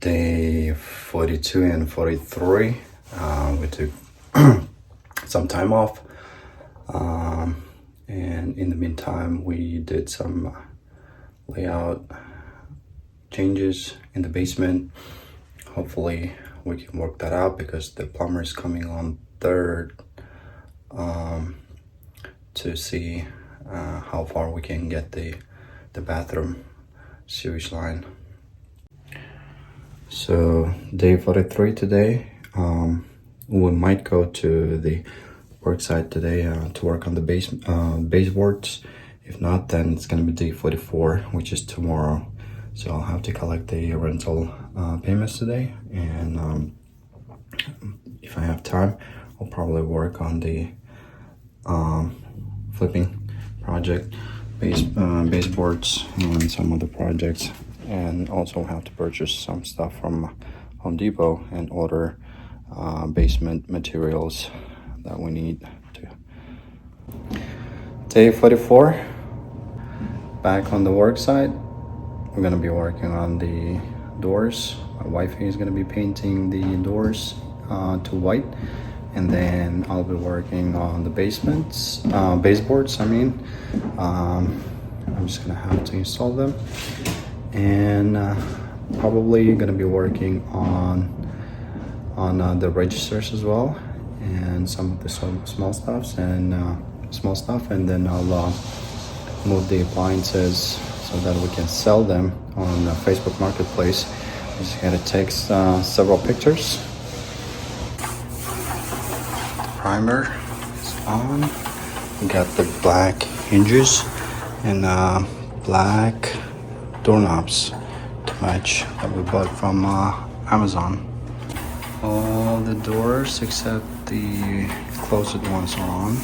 day 42 and 43. We took some time off, and in the meantime we did some layout changes in the basement. Hopefully we can work that out because the plumber is coming on third to see how far we can get the bathroom sewage line. So day 43 today. We might go to the work site today to work on the baseboards. If not, then it's gonna be day 44, which is tomorrow. So I'll have to collect the rental payments today, and if I have time, I'll probably work on the flipping project, baseboards, and some other projects, and also have to purchase some stuff from Home Depot and order basement materials that we need to. Day 44, back on the work site. We're gonna be working on the doors. My wife is gonna be painting the doors to white, and then I'll be working on the baseboards. I'm just gonna have to install them, and probably gonna be working on the registers as well, and some of the small stuff, and then I'll move the appliances so that we can sell them on the Facebook Marketplace. I just gotta take several pictures. The primer is on. We got the black hinges and black doorknobs to match that we bought from Amazon. All the doors except the closed ones are on.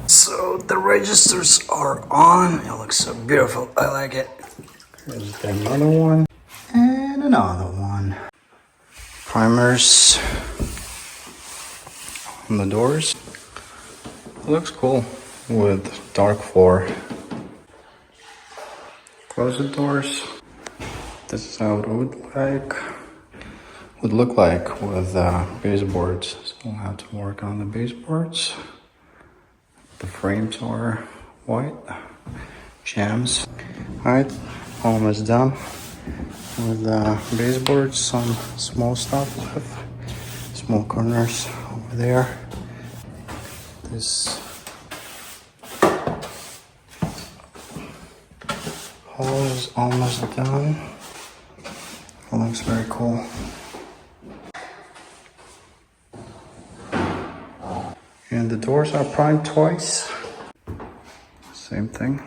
So the registers are on. It looks so beautiful. I like it. Here's another one and another one. Primers on the doors. It looks cool with dark floor. Close the doors. This is how it would look like with baseboards. So we'll have to work on the baseboards. The frames are white, jams. Alright, almost done with baseboards. Some small stuff left, small corners over there. This hall is almost done. It looks very cool. And the doors are primed twice. Same thing.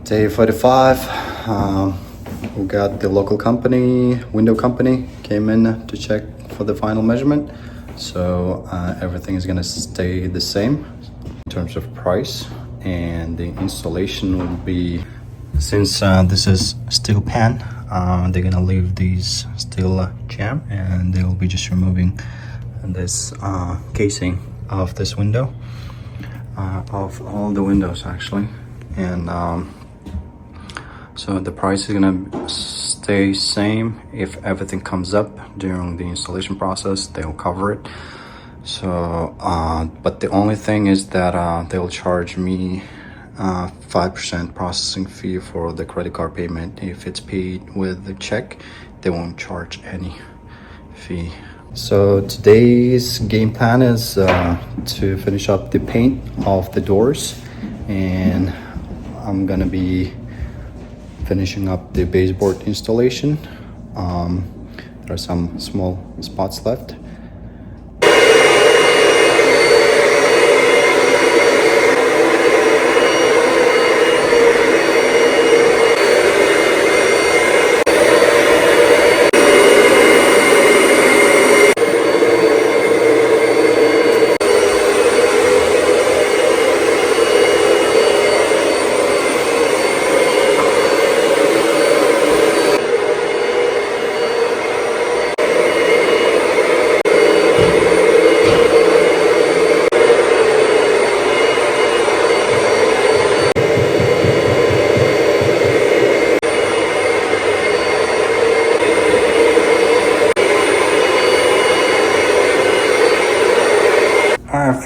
Day 45. We got the local company, window company, came in to check for the final measurement. So everything is gonna stay the same in terms of price, and the installation will be, since this is steel pan, they're gonna leave these steel jam, and they'll be just removing this casing of this window, of all the windows actually, and so the price is gonna stay same. If everything comes up during the installation process, they'll cover it. So but the only thing is that they'll charge me 5% processing fee for the credit card payment. If it's paid with the check, they won't charge any fee. So today's game plan is to finish up the paint of the doors, and I'm gonna be finishing up the baseboard installation. There are some small spots left.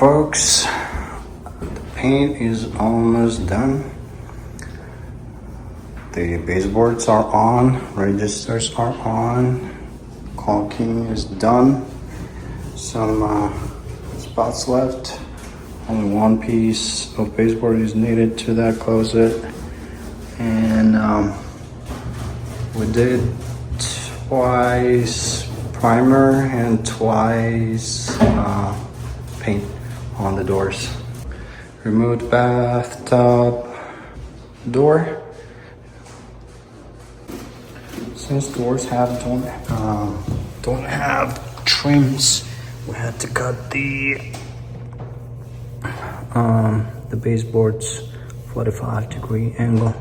folks, the paint is almost done. The baseboards are on, registers are on, caulking is done. Some spots left. Only one piece of baseboard is needed to that closet. And we did twice primer and twice paint on the doors. Removed bathtub door. Since doors don't have trims, we had to cut the baseboards 45-degree angle,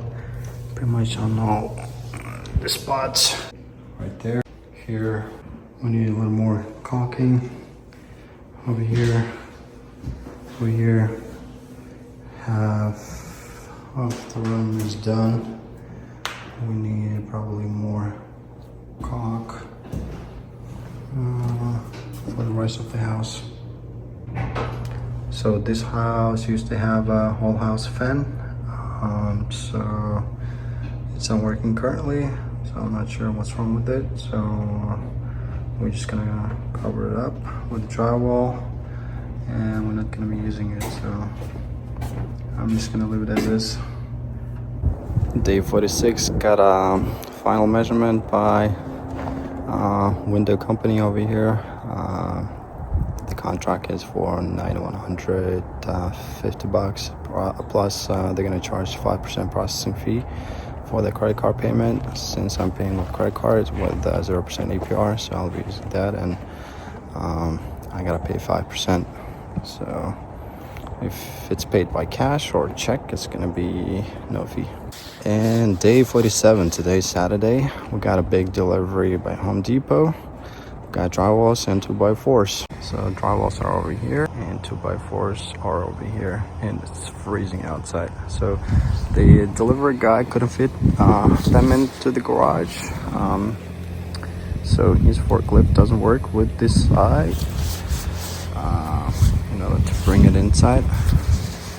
pretty much on all the spots. Right there. Here we need a little more caulking. Over here, half of the room is done. We need probably more caulk for the rest of the house. So this house used to have a whole house fan, so it's not working currently, so I'm not sure what's wrong with it. So we're just gonna cover it up with drywall, and we're not gonna be using it, so I'm just gonna leave it as is. Day 46, got a final measurement by window company over here. The contract is for $9,150 plus they're gonna charge 5% processing fee for the credit card payment. Since I'm paying with credit cards with 0% APR, so I'll be using that, and I gotta pay 5%. So if it's paid by cash or check, it's gonna be no fee. And day 47, today's Saturday, we got a big delivery by Home Depot. Got drywalls and 2x4s. So drywalls are over here and 2x4s are over here, and it's freezing outside. So the delivery guy couldn't fit them into the garage. So his forklift doesn't work with this side, to bring it inside.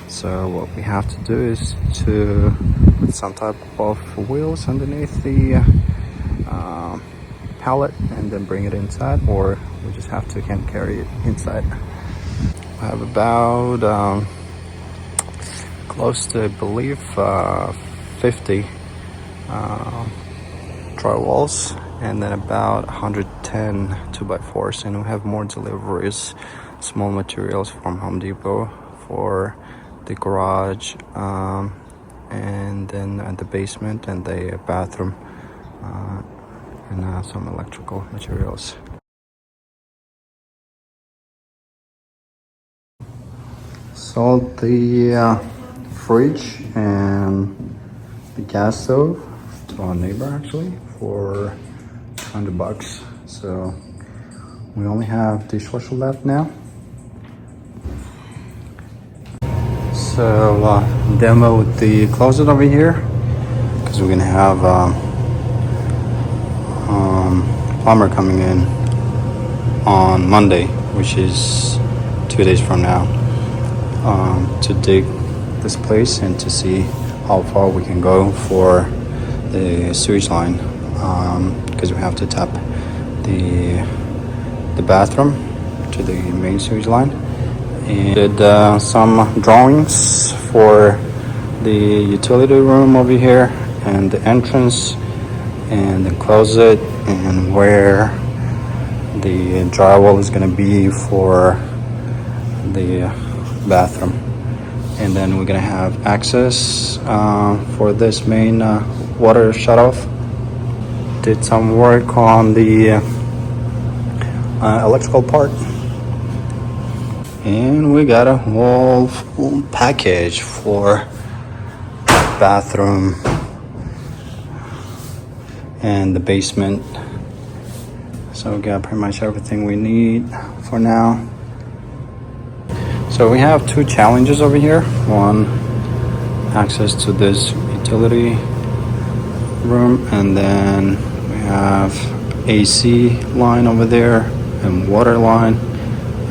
So what we have to do is to put some type of wheels underneath the pallet and then bring it inside, or we just have to hand carry it inside. I have about close to, I believe, 50 drywalls, and then about 110 2x4s, and we have more deliveries, small materials from Home Depot for the garage, and then the basement and the bathroom, and some electrical materials. Sold the fridge and the gas stove to our neighbor, actually, for $100. So we only have dishwasher left now. So demo the closet over here, because we're gonna have plumber coming in on Monday, which is 2 days from now, to dig this place and to see how far we can go for the sewage line, because we have to tap the bathroom to the main sewage line. And did some drawings for the utility room over here, and the entrance, and the closet, and where the drywall is going to be for the bathroom. And then we're going to have access for this main water shutoff. Did some work on the electrical part. And we got a whole full package for bathroom and the basement. So we got pretty much everything we need for now. So we have two challenges over here. One, access to this utility room, and then we have AC line over there and water line,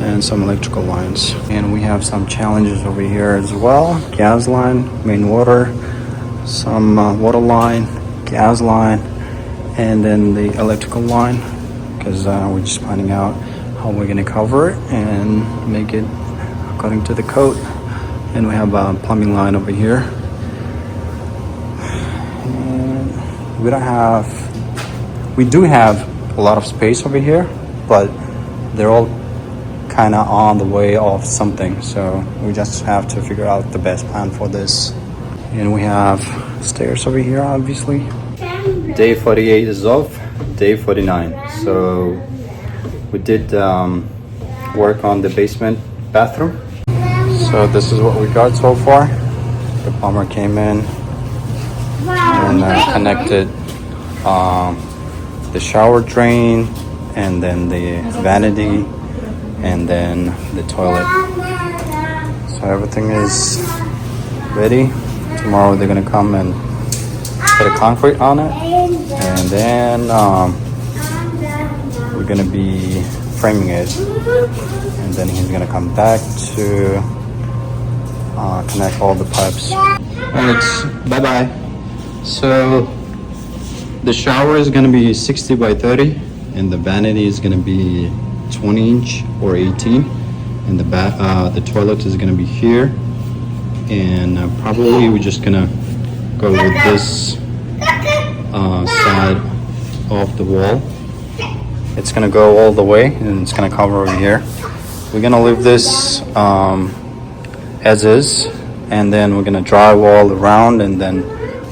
and some electrical lines. And we have some challenges over here as well. Gas line, main water, some water line, gas line, and then the electrical line, because we're just finding out how we're going to cover it and make it according to the code. And we have a plumbing line over here. And we do have a lot of space over here, but they're all kind of on the way of something, so we just have to figure out the best plan for this. And we have stairs over here, obviously. Day 48 is off, day 49. So we did work on the basement bathroom. So this is what we got so far. The plumber came in and connected the shower drain, and then the vanity, and then the toilet. So everything is ready. Tomorrow they're gonna come and put a concrete on it, and then we're gonna be framing it, and then he's gonna come back to connect all the pipes. And it's bye-bye. So the shower is gonna be 60 by 30, and the vanity is gonna be 20 inch or 18, and the toilet is gonna be here. And probably we're just gonna go with this side of the wall. It's gonna go all the way, and it's gonna cover over here. We're gonna leave this as is, and then we're gonna drywall around, and then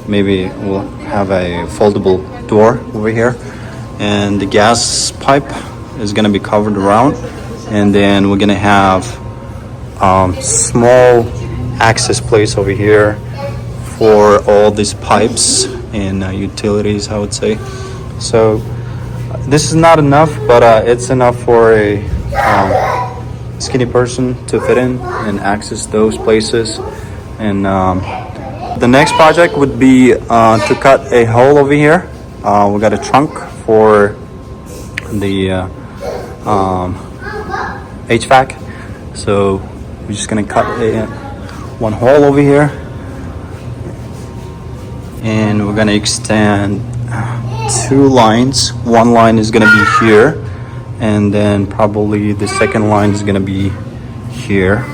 maybe we'll have a foldable door over here. And the gas pipe is gonna be covered around, and then we're gonna have small access place over here for all these pipes and utilities, I would say. So this is not enough, but it's enough for a skinny person to fit in and access those places. And the next project would be to cut a hole over here. We got a trunk for the HVAC, so we're just gonna cut one hole over here, and we're gonna extend 2 lines. One line is gonna be here, and then probably the second line is gonna be here.